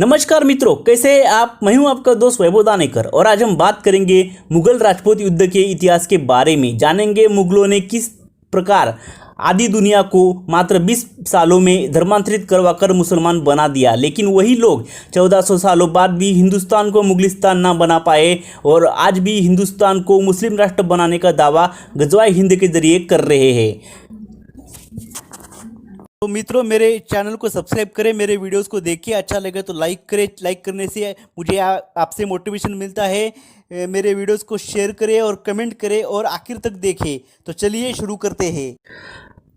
नमस्कार मित्रों, कैसे हैं आप। मैं हूं आपका दोस्त वैभव दानेकर और आज हम बात करेंगे मुगल राजपूत युद्ध के इतिहास के बारे में। जानेंगे मुगलों ने किस प्रकार आधी दुनिया को मात्र 20 सालों में धर्मांतरित करवाकर मुसलमान बना दिया, लेकिन वही लोग 1400 सालों बाद भी हिंदुस्तान को मुगलिस्तान ना बना पाए और आज भी हिंदुस्तान को मुस्लिम राष्ट्र बनाने का दावा गज़वाए हिंद के जरिए कर रहे हैं। तो मित्रों, मेरे चैनल को सब्सक्राइब करें, मेरे वीडियोस को देखिए, अच्छा लगे तो लाइक करें। लाइक करने से मुझे आपसे मोटिवेशन मिलता है। मेरे वीडियोस को शेयर करें और कमेंट करें और आखिर तक देखें। तो चलिए शुरू करते हैं।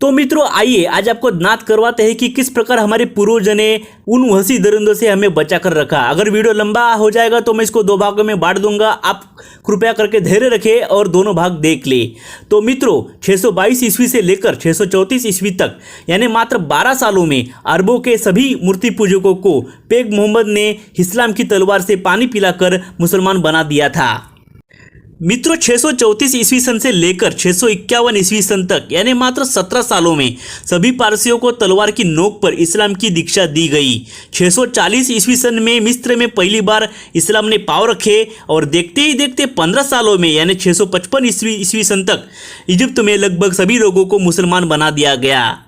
तो मित्रों, आइए आज आपको ज्ञात करवाते हैं कि किस प्रकार हमारे पूर्वजों ने उन वहशी दरिंदों से हमें बचा कर रखा। अगर वीडियो लंबा हो जाएगा तो मैं इसको 2 भागों में बांट दूंगा। आप कृपया करके धैर्य रखें और दोनों भाग देख ले। तो मित्रों, 622 ईस्वी से लेकर 634 ईस्वी तक यानी मात्र 12 सालों में अरबों के सभी मूर्ति पूजकों को पेग मोहम्मद ने इस्लाम की तलवार से पानी पिलाकर मुसलमान बना दिया था। मित्रों, 634 ईस्वी सन से लेकर 651 ईस्वी सन तक यानी मात्र 17 सालों में सभी पारसियों को तलवार की नोक पर इस्लाम की दीक्षा दी गई। 640 ईस्वी सन में मिस्र में पहली बार इस्लाम ने पांव रखे और देखते ही देखते 15 सालों में यानी 655 ईस्वी सन तक इजिप्ट में लगभग सभी लोगों को मुसलमान बना दिया गया।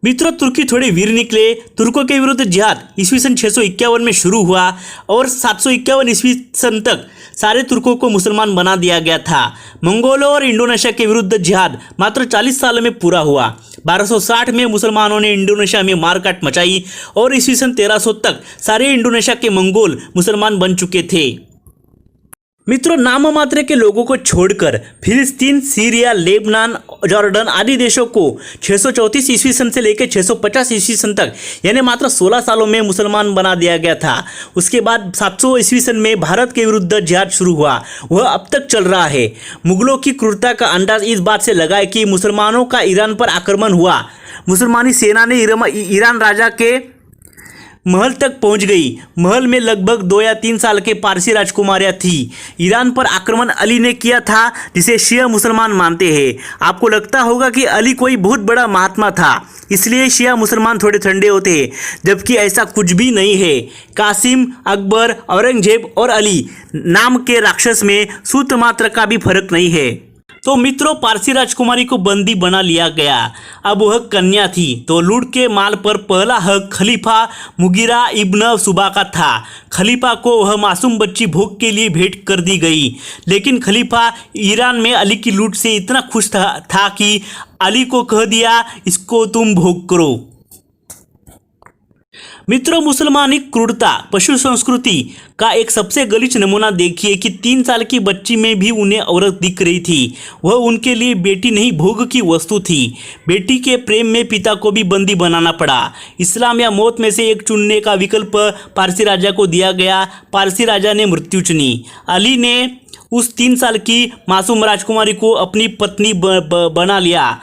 मित्रों, तुर्की थोड़े वीर निकले। तुर्कों के विरुद्ध जिहाद ईस्वी सन 651 में शुरू हुआ और 751 ईस्वी सन तक सारे तुर्कों को मुसलमान बना दिया गया था। मंगोलों और इंडोनेशिया के विरुद्ध जिहाद मात्र 40 साल में पूरा हुआ। 1260 में मुसलमानों ने इंडोनेशिया में मारकाट मचाई और ईस्वी सन 1300 तक सारे इंडोनेशिया के मंगोल मुसलमान बन चुके थे। मित्रों, नाम मात्र के लोगों को छोड़कर फिलिस्तीन, सीरिया, लेबनान, जॉर्डन आदि देशों को 634 ईस्वी सन से लेकर 650 ईस्वी सन तक यानी मात्र 16 सालों में मुसलमान बना दिया गया था। उसके बाद 700 ईस्वी सन में भारत के विरुद्ध जिहाद शुरू हुआ, वह अब तक चल रहा है। मुगलों की क्रूरता का अंदाज इस बात से लगाए कि मुसलमानों का ईरान पर आक्रमण हुआ। मुसलमानी सेना ने ईरान राजा के महल तक पहुंच गई। महल में लगभग 2 या 3 साल के पारसी राजकुमारियां थी। ईरान पर आक्रमण अली ने किया था, जिसे शिया मुसलमान मानते हैं। आपको लगता होगा कि अली कोई बहुत बड़ा महात्मा था, इसलिए शिया मुसलमान थोड़े ठंडे होते हैं, जबकि ऐसा कुछ भी नहीं है। कासिम, अकबर, औरंगजेब और अली नाम के राक्षस में सूत मात्र का भी फर्क नहीं है। तो मित्रों, पारसी राजकुमारी को बंदी बना लिया गया। अब वह कन्या थी, तो लूट के माल पर पहला हक खलीफा मुगीरा इब्न सुबा का था। खलीफा को वह मासूम बच्ची भोग के लिए भेंट कर दी गई, लेकिन खलीफा ईरान में अली की लूट से इतना खुश था कि अली को कह दिया, इसको तुम भोग करो। मित्रों, मुसलमानी क्रूरता पशु संस्कृति का एक सबसे गलीच नमूना देखिए कि 3 साल की बच्ची में भी उन्हें औरत दिख रही थी। वह उनके लिए बेटी नहीं, भोग की वस्तु थी। बेटी के प्रेम में पिता को भी बंदी बनाना पड़ा। इस्लाम या मौत में से एक चुनने का विकल्प पारसी राजा को दिया गया। पारसी राजा ने मृत्यु चुनी। अली ने उस 3 साल की मासूम राजकुमारी को अपनी पत्नी बना लिया।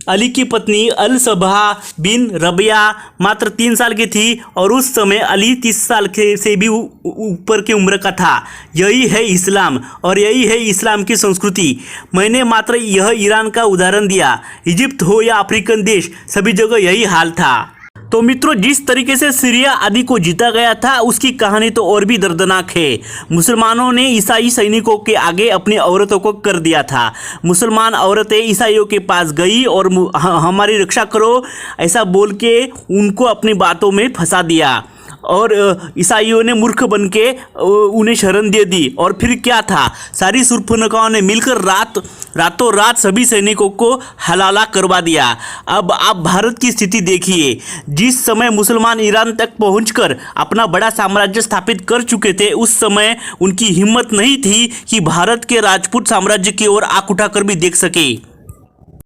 अली की पत्नी अल सबहा बिन रबिया मात्र 3 साल की थी और उस समय अली 30 साल के से भी ऊपर की उम्र का था। यही है इस्लाम और यही है इस्लाम की संस्कृति। मैंने मात्र यह ईरान का उदाहरण दिया, इजिप्ट हो या अफ्रीकन देश, सभी जगह यही हाल था। तो मित्रों, जिस तरीके से सीरिया आदि को जीता गया था, उसकी कहानी तो और भी दर्दनाक है। मुसलमानों ने ईसाई सैनिकों के आगे अपनी औरतों को कर दिया था। मुसलमान औरतें ईसाइयों के पास गई और हमारी रक्षा करो ऐसा बोल के उनको अपनी बातों में फंसा दिया और ईसाइयों ने मूर्ख बन के उन्हें शरण दे दी। और फिर क्या था, सारी शूर्पणखाओं ने मिलकर रातों रात सभी सैनिकों को हलाला करवा दिया। अब आप भारत की स्थिति देखिए। जिस समय मुसलमान ईरान तक पहुंचकर अपना बड़ा साम्राज्य स्थापित कर चुके थे, उस समय उनकी हिम्मत नहीं थी कि भारत के राजपूत साम्राज्य की ओर आंख उठाकर भी देख सके।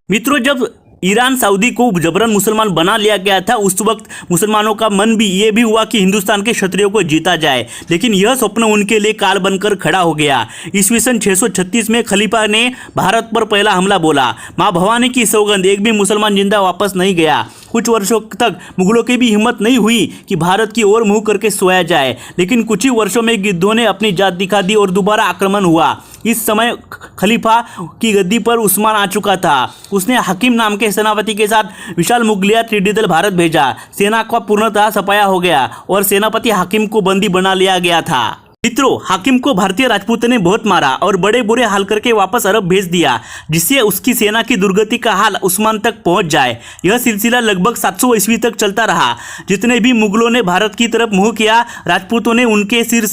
मित्रों, जब ईरान सऊदी को जबरन मुसलमान बना लिया गया था, उस वक्त मुसलमानों का मन भी ये भी हुआ कि हिंदुस्तान के क्षत्रियों को जीता जाए, लेकिन यह स्वप्न उनके लिए काल बनकर खड़ा हो गया। ईस्वी सन 636 में खलीफा ने भारत पर पहला हमला बोला। माँ भवानी की सौगंध, एक भी मुसलमान जिंदा वापस नहीं गया। कुछ वर्षों तक मुगलों की भी हिम्मत नहीं हुई कि भारत की ओर मुंह करके सोया जाए, लेकिन कुछ ही वर्षों में गिद्धों ने अपनी जात दिखा दी और दोबारा आक्रमण हुआ। इस समय खलीफा की गद्दी पर उस्मान आ चुका था। उसने हकीम नाम के सेनापति के साथ विशाल मुगलिया टिड्डी दल भारत भेजा। सेना का पूर्णतः सफाया हो गया और सेनापति हाकिम को बंदी बना लिया गया था। मित्रों, हाकिम को भारतीय राजपूतों ने बहुत मारा और बड़े बुरे हाल करके वापस अरब भेज दिया, जिससे उसकी सेना की दुर्गति का हाल उस्मान तक पहुंच जाए। यह सिलसिला लगभग 700 ईस्वी तक चलता रहा। जितने भी मुगलों ने भारत की तरफ मुंह किया, राजपूतों ने उनके सिर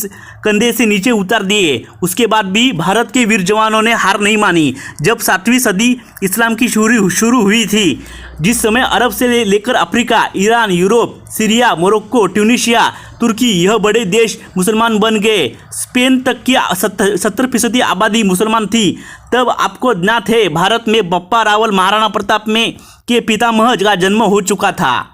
कंधे से नीचे उतार दिए। उसके बाद भी भारत के वीर जवानों ने हार नहीं मानी। जब 7वीं सदी इस्लाम की शुरू हुई थी, जिस समय अरब से लेकर Africa, Iran, Europe, Syria, Morocco, Tunisia, तुर्की, यह बड़े देश मुसलमान बन गए। स्पेन तक की 70% आबादी मुसलमान थी। तब आपको ज्ञात है, भारत में बप्पा रावल महाराणा प्रताप में के पितामह का जन्म हो चुका था।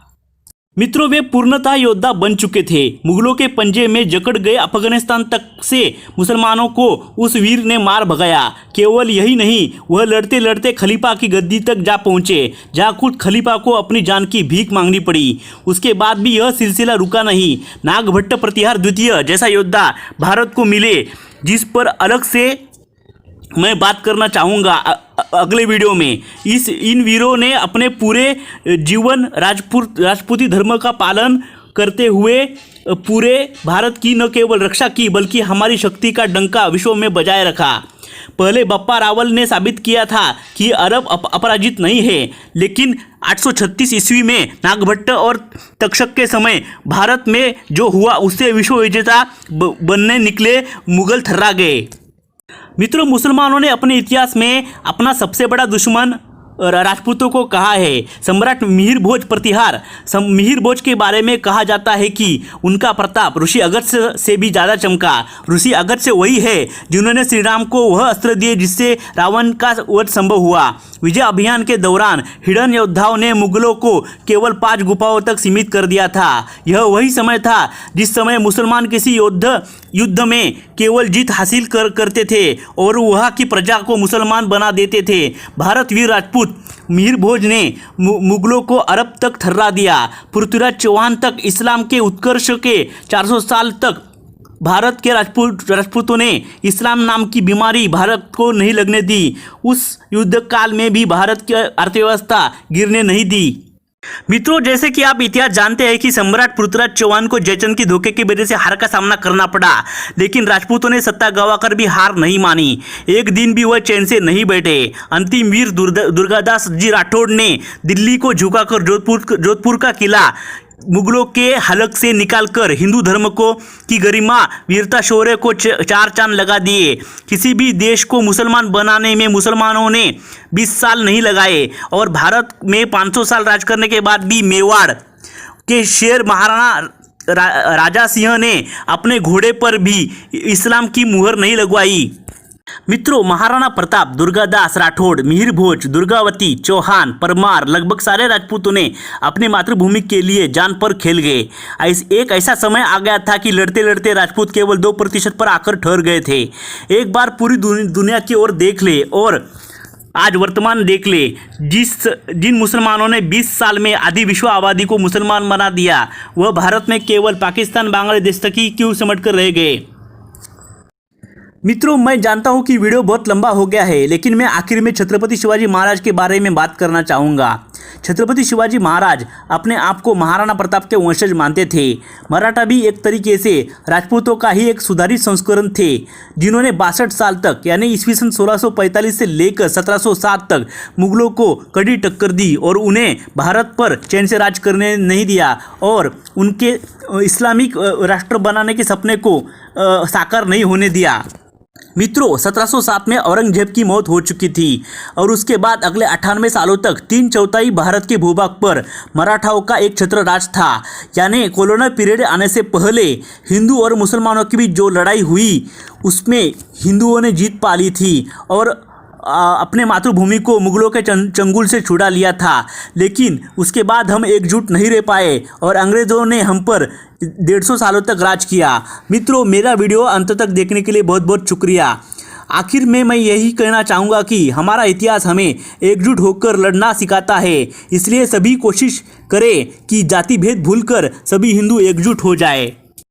मित्रों, वे पूर्णतः योद्धा बन चुके थे। मुगलों के पंजे में जकड़ गए अफगानिस्तान तक से मुसलमानों को उस वीर ने मार भगाया। केवल यही नहीं, वह लड़ते लड़ते खलीफा की गद्दी तक जा पहुंचे, जहां खुद खलीफा को अपनी जान की भीख मांगनी पड़ी। उसके बाद भी यह सिलसिला रुका नहीं। नागभट्ट प्रतिहार द्वितीय जैसा योद्धा भारत को मिले, जिस पर अलग से मैं बात करना चाहूँगा अगले वीडियो में। इन वीरों ने अपने पूरे जीवन राजपूती धर्म का पालन करते हुए पूरे भारत की न केवल रक्षा की, बल्कि हमारी शक्ति का डंका विश्व में बजाय रखा। पहले बप्पा रावल ने साबित किया था कि अरब अपराजित नहीं है, लेकिन 836 ईस्वी में नागभट्ट और तक्षक के समय भारत में जो हुआ, उससे विश्व विजेता बनने निकले मुगल थर्रा गए। मित्रों, मुसलमानों ने अपने इतिहास में अपना सबसे बड़ा दुश्मन राजपूतों को कहा है। सम्राट मिहिर भोज प्रतिहार मिहिर भोज के बारे में कहा जाता है कि उनका प्रताप ऋषि अगस्त्य से भी ज़्यादा चमका। ऋषि अगस्त्य वही है जिन्होंने श्री राम को वह अस्त्र दिए जिससे रावण का वध संभव हुआ। विजय अभियान के दौरान हिडन योद्धाओं ने मुगलों को केवल 5 गुफाओं तक सीमित कर दिया था। यह वही समय था जिस समय मुसलमान किसी युद्ध में केवल जीत हासिल करते थे और वहाँ की प्रजा को मुसलमान बना देते थे। भारत वीर राजपूत मिहिर भोज ने मुगलों को अरब तक थर्रा दिया। पृथ्वीराज चौहान तक इस्लाम के उत्कर्ष के 400 साल तक भारत के राजपूतों ने इस्लाम नाम की बीमारी भारत को नहीं लगने दी। उस युद्ध काल में भी भारत की अर्थव्यवस्था गिरने नहीं दी। मित्रों, जैसे कि आप इतिहास जानते हैं कि सम्राट पृथ्वीराज चौहान को जयचंद की धोखे की वजह से हार का सामना करना पड़ा, लेकिन राजपूतों ने सत्ता गंवाकर भी हार नहीं मानी। एक दिन भी वह चैन से नहीं बैठे। अंतिम वीर दुर्गादास जी राठौड़ ने दिल्ली को झुकाकर जोधपुर का किला मुगलों के हलक से निकालकर हिंदू धर्म को की गरिमा, वीरता, शौर्य को 4 चांद लगा दिए। किसी भी देश को मुसलमान बनाने में मुसलमानों ने 20 साल नहीं लगाए और भारत में 500 साल राज करने के बाद भी मेवाड़ के शेर महाराणा राजा सिंह ने अपने घोड़े पर भी इस्लाम की मुहर नहीं लगवाई। मित्रों, महाराणा प्रताप, दुर्गादास राठौड़, मिहिर भोज, दुर्गावती, चौहान, परमार, लगभग सारे राजपूतों ने अपनी मातृभूमि के लिए जान पर खेल गए। एक ऐसा समय आ गया था कि लड़ते लड़ते राजपूत केवल 2% पर आकर ठहर गए थे। एक बार पूरी दुनिया की ओर देख ले और आज वर्तमान देख ले। जिन मुसलमानों ने 20 साल में आधी विश्व आबादी को मुसलमान बना दिया, वह भारत में केवल पाकिस्तान, बांग्लादेश तक ही क्यों सिमट कर रह गए। मित्रों, मैं जानता हूं कि वीडियो बहुत लंबा हो गया है, लेकिन मैं आखिर में छत्रपति शिवाजी महाराज के बारे में बात करना चाहूँगा। छत्रपति शिवाजी महाराज अपने आप को महाराणा प्रताप के वंशज मानते थे। मराठा भी एक तरीके से राजपूतों का ही एक सुधारित संस्करण थे, जिन्होंने 62 साल तक यानी ईस्वीसन 1645 से लेकर 1707 तक मुगलों को कड़ी टक्कर दी और उन्हें भारत पर चैन से राज करने नहीं दिया और उनके इस्लामिक राष्ट्र बनाने के सपने को साकार नहीं होने दिया। मित्रों, 1707 में औरंगजेब की मौत हो चुकी थी और उसके बाद अगले 98 सालों तक 3/4 भारत के भूभाग पर मराठाओं का एक छत्र राज था। यानी कॉलोनियल पीरियड आने से पहले हिंदू और मुसलमानों के बीच जो लड़ाई हुई, उसमें हिंदुओं ने जीत पा ली थी और अपने मातृभूमि को मुगलों के चंगुल से छुड़ा लिया था। लेकिन उसके बाद हम एकजुट नहीं रह पाए और अंग्रेज़ों ने हम पर 150 सालों तक राज किया। मित्रों, मेरा वीडियो अंत तक देखने के लिए बहुत बहुत शुक्रिया। आखिर में मैं यही कहना चाहूँगा कि हमारा इतिहास हमें एकजुट होकर लड़ना सिखाता है। इसलिए सभी कोशिश करें कि जाति भेद भूलकर सभी हिंदू एकजुट हो जाए।